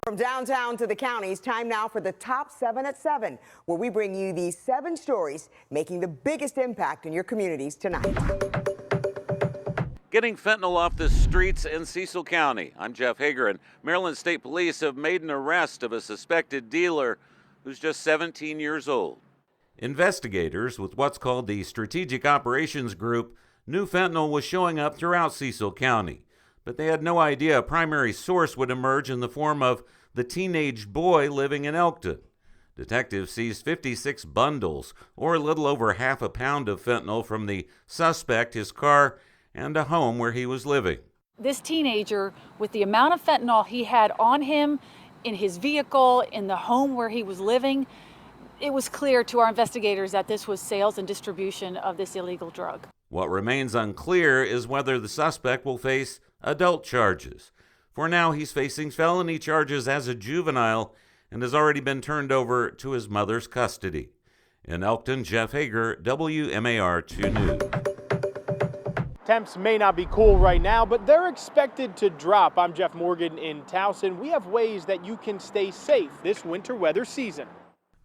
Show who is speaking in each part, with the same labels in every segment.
Speaker 1: From downtown to the counties, time now for the Top 7 at 7, where we bring you these 7 stories making the biggest impact in your communities tonight.
Speaker 2: Getting fentanyl off the streets in Cecil County. I'm Jeff Hager, and Maryland State Police have made an arrest of a suspected dealer who's just 17 years old. Investigators with what's called the Strategic Operations Group knew fentanyl was showing up throughout Cecil County, but they had no idea a primary source would emerge in the form of the teenage boy living in Elkton. Detectives seized 56 bundles, or a little over half a pound of fentanyl from the suspect, his car, and a home where he was living.
Speaker 3: This teenager, with the amount of fentanyl he had on him, in his vehicle, in the home where he was living, it was clear to our investigators that this was sales and distribution of this illegal drug.
Speaker 2: What remains unclear is whether the suspect will face adult charges. For now, he's facing felony charges as a juvenile and has already been turned over to his mother's custody. In Elkton, Jeff Hager, WMAR-2 News.
Speaker 4: Temps may not be cool right now, but they're expected to drop. I'm Jeff Morgan in Towson. We have ways that you can stay safe this winter weather season.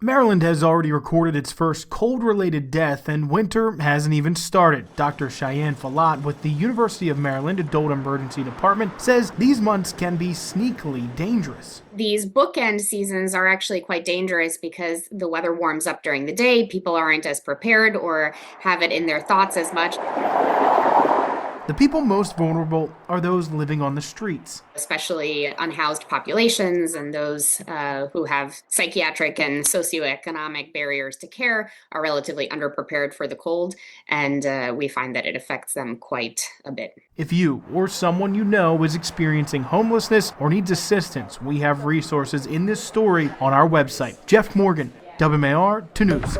Speaker 5: Maryland has already recorded its first cold-related death, and winter hasn't even started. Dr. Cheyenne Falat with the University of Maryland Adult Emergency Department says these months can be sneakily dangerous.
Speaker 6: These bookend seasons are actually quite dangerous because the weather warms up during the day, people aren't as prepared or have it in their thoughts as much.
Speaker 5: The people most vulnerable are those living on the streets,
Speaker 6: especially unhoused populations and those who have psychiatric and socioeconomic barriers to care are relatively underprepared for the cold, and we find that it affects them quite a bit.
Speaker 5: If you or someone you know is experiencing homelessness or needs assistance, we have resources in this story on our website. Jeff Morgan, WMAR-2 News.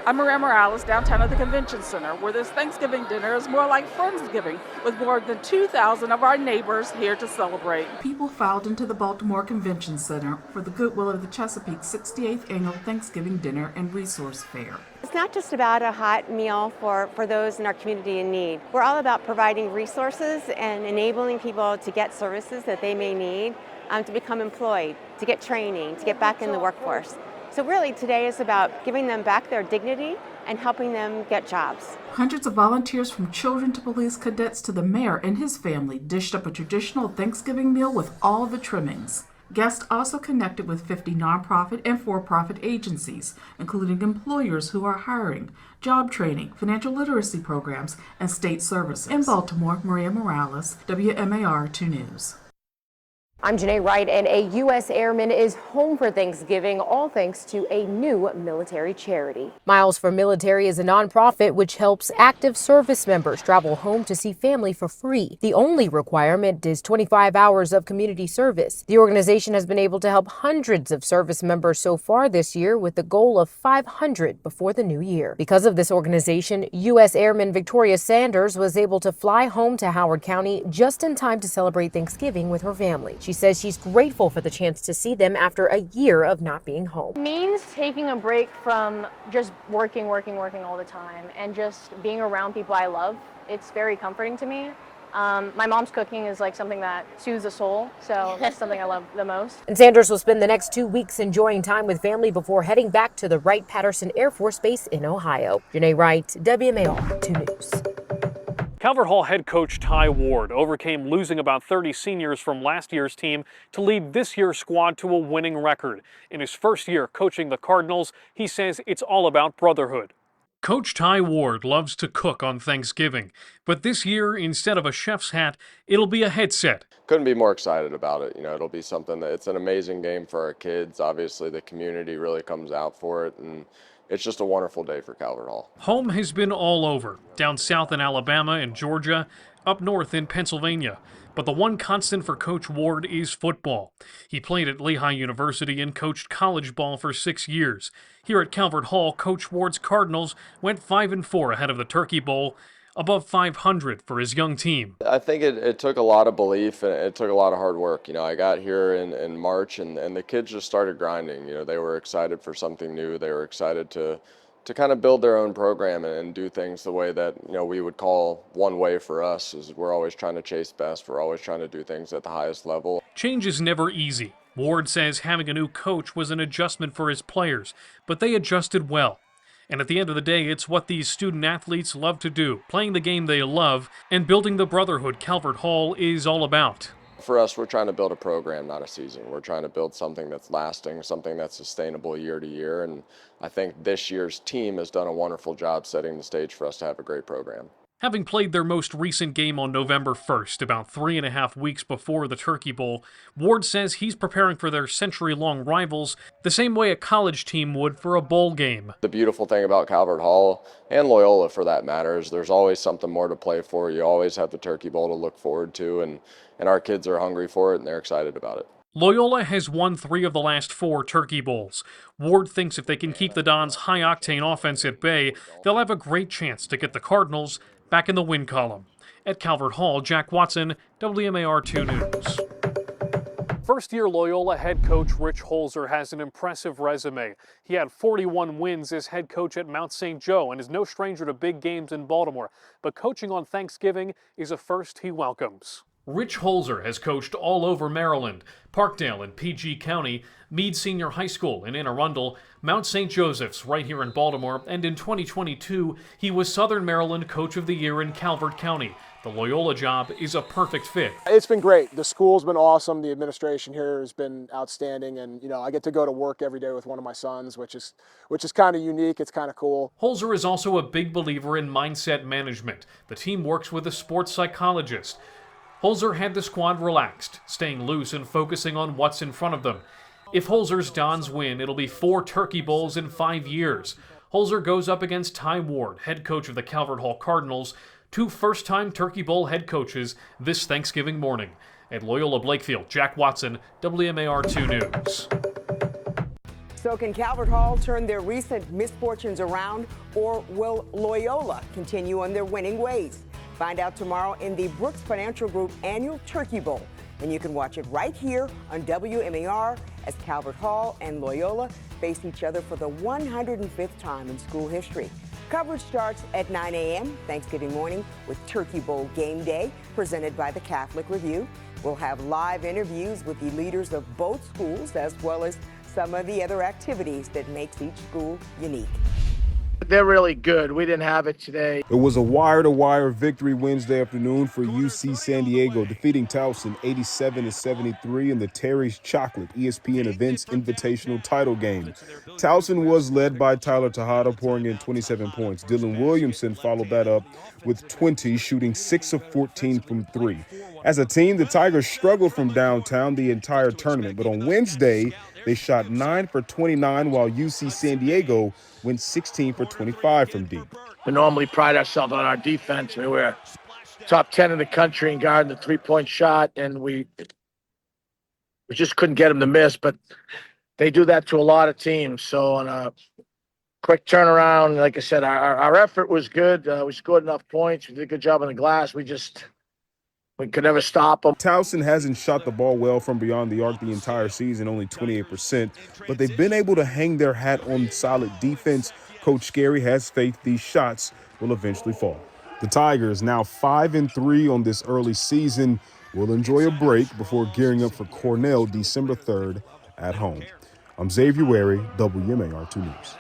Speaker 7: I'm Maria Morales, downtown at the Convention Center, where this Thanksgiving dinner is more like Friendsgiving, with more than 2,000 of our neighbors here to celebrate.
Speaker 8: People filed into the Baltimore Convention Center for the goodwill of the Chesapeake 68th Annual Thanksgiving Dinner and Resource Fair.
Speaker 9: It's not just about a hot meal for those in our community in need. We're all about providing resources and enabling people to get services that they may need, to become employed, to get training, to get back in the workforce. So really today is about giving them back their dignity and helping them get jobs.
Speaker 8: Hundreds of volunteers from children to police cadets to the mayor and his family dished up a traditional Thanksgiving meal with all the trimmings. Guests also connected with 50 nonprofit and for-profit agencies, including employers who are hiring, job training, financial literacy programs, and state services. In Baltimore, Maria Morales, WMAR-2 News.
Speaker 10: I'm Janae Wright, and a U.S. airman is home for Thanksgiving, all thanks to a new military charity. Miles for Military is a nonprofit which helps active service members travel home to see family for free. The only requirement is 25 hours of community service. The organization has been able to help hundreds of service members so far this year, with the goal of 500 before the new year. Because of this organization, U.S. Airman Victoria Sanders was able to fly home to Howard County just in time to celebrate Thanksgiving with her family. She says she's grateful for the chance to see them after a year of not being home.
Speaker 11: It means taking a break from just working all the time and just being around people I love. It's very comforting to me. My mom's cooking is like something that soothes the soul, so that's something I love the most.
Speaker 10: And Sanders will spend the next 2 weeks enjoying time with family before heading back to the Wright-Patterson Air Force Base in Ohio. Janae Wright, WMAR-2 News.
Speaker 12: Calvert Hall head coach Ty Ward overcame losing about 30 seniors from last year's team to lead this year's squad to a winning record. In his first year coaching the Cardinals, he says it's all about brotherhood. Coach Ty Ward loves to cook on Thanksgiving, but this year, instead of a chef's hat, it'll be a headset.
Speaker 13: Couldn't be more excited about it. You know, it'll be something that it's an amazing game for our kids. Obviously, the community really comes out for it, and it's just a wonderful day for Calvert Hall.
Speaker 12: Home has been all over, down south in Alabama and Georgia, up north in Pennsylvania. But the one constant for Coach Ward is football. He played at Lehigh University and coached college ball for 6 years. Here at Calvert Hall, Coach Ward's Cardinals went 5-4 ahead of the Turkey Bowl, above 500 for his young team.
Speaker 13: I think it took a lot of belief and it took a lot of hard work. You know, I got here in March and the kids just started grinding. You know, they were excited for something new. They were excited to to kind of build their own program and do things the way that, you know, we would call one way for us. Is we're always trying to chase best. We're always trying to do things at the highest level.
Speaker 12: Change is never easy. Ward says having a new coach was an adjustment for his players, but they adjusted well. And at the end of the day, it's what these student athletes love to do, playing the game they love and building the brotherhood Calvert Hall is all about.
Speaker 13: For us, we're trying to build a program, not a season. We're trying to build something that's lasting, something that's sustainable year to year. And I think this year's team has done a wonderful job setting the stage for us to have a great program.
Speaker 12: Having played their most recent game on November 1st, about 3.5 weeks before the Turkey Bowl, Ward says he's preparing for their century-long rivals the same way a college team would for a bowl game.
Speaker 13: The beautiful thing about Calvert Hall, and Loyola for that matter, is there's always something more to play for. You always have the Turkey Bowl to look forward to, and our kids are hungry for it, and they're excited about it.
Speaker 12: Loyola has won 3 of the last 4 Turkey Bowls. Ward thinks if they can keep the Dons' high-octane offense at bay, they'll have a great chance to get the Cardinals back in the win column. At Calvert Hall, Jack Watson, WMAR-2 News.
Speaker 14: First-year Loyola head coach Rich Holzer has an impressive resume. He had 41 wins as head coach at Mount St. Joe and is no stranger to big games in Baltimore. But coaching on Thanksgiving is a first he welcomes.
Speaker 12: Rich Holzer has coached all over Maryland, Parkdale in PG County, Meade Senior High School in Anne Arundel, Mount St. Joseph's right here in Baltimore, and in 2022, he was Southern Maryland Coach of the Year in Calvert County. The Loyola job is a perfect fit.
Speaker 15: It's been great. The school's been awesome. The administration here has been outstanding, and I get to go to work every day with one of my sons, which is kind of unique. It's kind of cool.
Speaker 12: Holzer is also a big believer in mindset management. The team works with a sports psychologist. Holzer had the squad relaxed, staying loose and focusing on what's in front of them. If Holzer's Dons win, it'll be 4 Turkey Bowls in 5 years. Holzer goes up against Ty Ward, head coach of the Calvert Hall Cardinals, 2 first-time Turkey Bowl head coaches this Thanksgiving morning. At Loyola Blakefield, Jack Watson, WMAR-2 News.
Speaker 1: So can Calvert Hall turn their recent misfortunes around, or will Loyola continue on their winning ways? Find out tomorrow in the Brooks Financial Group Annual Turkey Bowl. And you can watch it right here on WMAR as Calvert Hall and Loyola face each other for the 105th time in school history. Coverage starts at 9 a.m. Thanksgiving morning with Turkey Bowl Game Day, presented by the Catholic Review. We'll have live interviews with the leaders of both schools, as well as some of the other activities that makes each school unique.
Speaker 16: They're really good. We didn't have it today.
Speaker 17: It was a wire-to-wire victory Wednesday afternoon for UC San Diego, defeating Towson 87-73 in the Terry's Chocolate ESPN Events Invitational title game. Towson was led by Tyler Tejada, pouring in 27 points. Dylan Williamson followed that up with 20, shooting 6 of 14 from 3. As a team, the Tigers struggled from downtown the entire tournament, but on Wednesday, they shot 9 for 29, while UC San Diego went 16 for 25 from deep.
Speaker 16: We normally pride ourselves on our defense. I mean, we're top 10 in the country in guarding the three-point shot, and we just couldn't get them to miss. But they do that to a lot of teams. So on a quick turnaround, like I said, our effort was good. We scored enough points. We did a good job on the glass. We could never stop them.
Speaker 17: Towson hasn't shot the ball well from beyond the arc the entire season, only 28%, but they've been able to hang their hat on solid defense. Coach Scary has faith these shots will eventually fall. The Tigers, now 5-3 on this early season, will enjoy a break before gearing up for Cornell December 3rd at home. I'm Xavier Wary, WMAR-2 News.